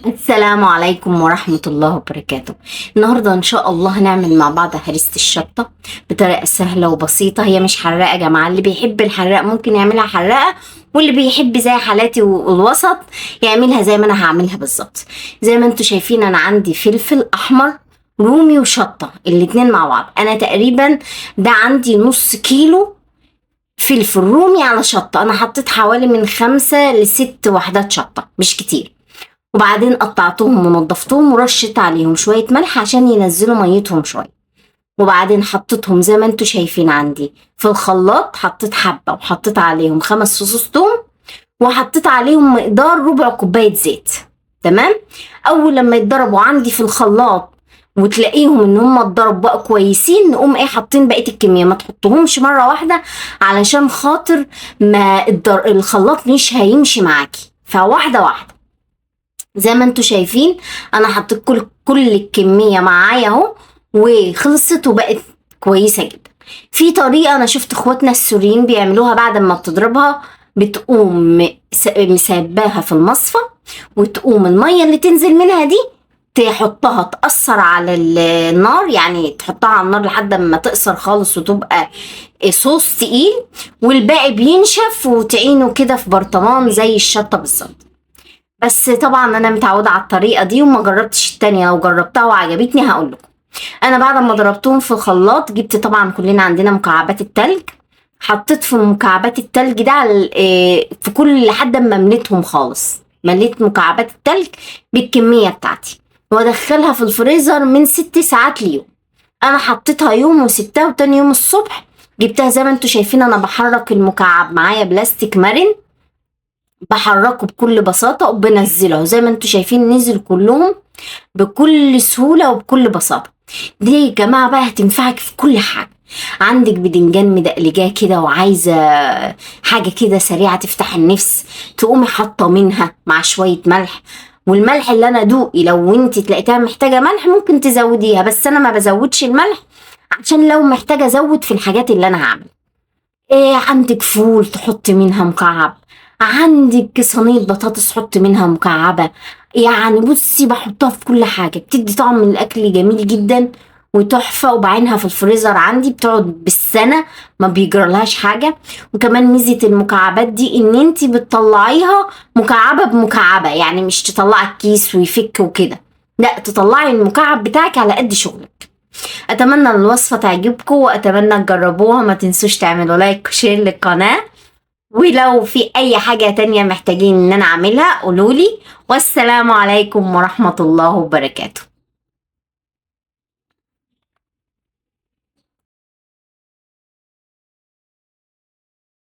السلام عليكم ورحمة الله وبركاته. النهاردة إن شاء الله هنعمل مع بعض هريسة الشطة بطريقة سهلة وبسيطة. هي مش حراقة يا جماعة، اللي بيحب الحراق ممكن يعملها حراقة، واللي بيحب زي حالاتي والوسط يعملها زي ما أنا هعملها بالظبط. زي ما انتوا شايفين أنا عندي فلفل أحمر رومي وشطة الاتنين مع بعض. أنا تقريبا ده عندي نص كيلو فلفل رومي على شطة. أنا حطيت حوالي من 5 ل6 وحدات شطة، مش كتير. وبعدين قطعتهم ونضفتهم ورشت عليهم شوية ملح عشان ينزلوا ميتهم شوية. وبعدين حطيتهم زي ما انتوا شايفين عندي في الخلاط. حطيت حبة وحطيت عليهم 5 فصوص توم، وحطيت عليهم مقدار ربع كوباية زيت. تمام. اول لما يتضربوا عندي في الخلاط وتلاقيهم ان هم اتضربوا بقى كويسين، نقوم حاطين بقية الكمية. ما تحطهمش مرة واحدة علشان خاطر ما الخلاط مش هيمشي معاكي، فواحدة واحدة. زي ما انتوا شايفين انا حطيت كل الكمية معايا اهو، وخلصت وبقت كويسة جدا. في طريقة انا شفت اخواتنا السوريين بيعملوها، بعد ما بتضربها بتقوم مسباها في المصفى، وتقوم المية اللي تنزل منها دي تحطها تأثر على النار، يعني تحطها على النار لحد ما تقصر خالص وتبقى صوص تقيل، والباقي بينشف وتعينه كده في برطمان زي الشطة بالظبط. بس طبعا انا متعوده على الطريقه دي وما جربتش التانية. لو جربتها وعجبتني هقول لكم. انا بعد ما ضربتهم في الخلاط جبت، طبعا كلنا عندنا مكعبات التلج، حطيت في مكعبات التلج ده في كل لحد ما مليتهم خالص. مليت مكعبات التلج بالكميه بتاعتي وادخلها في الفريزر من 6 ساعات ليوم. انا حطيتها يوم وسبتها، وتاني يوم الصبح جبتها. زي ما انتوا شايفين انا بحرك المكعب معايا بلاستيك مرن، بحركه بكل بساطة وبنزله. زي ما انتوا شايفين نزل كلهم بكل سهولة وبكل بساطة. دي يا جماعة بقى هتنفعك في كل حاجة. عندك بدنجان مدقلجاه كده وعايزة حاجة كده سريعة تفتح النفس، تقومي حاطة منها مع شوية ملح. والملح اللي انا دوقي، لو انت تلاقيتها محتاجة ملح ممكن تزوديها، بس انا ما بزودش الملح عشان لو محتاجة ازود في الحاجات اللي انا هعمل. عندك فول تحط منها مكعب، عندك صينية بطاطس حط منها مكعبة. يعني بصي بحطها في كل حاجة، بتدي طعم الأكل جميل جدا وتحفة. وبعينها في الفريزر عندي بتقعد بالسنة ما بيجرالهاش حاجة. وكمان ميزة المكعبات دي ان انتي بتطلعيها مكعبة بمكعبة، يعني مش تطلعي الكيس ويفك وكده، لا تطلعي المكعب بتاعك على قد شغلك. اتمنى الوصفة تعجبكم واتمنى تجربوها. ما تنسوش تعملوا لايك وشير للقناة، ولو في اي حاجة تانية محتاجين ان انا اعملها قولولي. والسلام عليكم ورحمة الله وبركاته.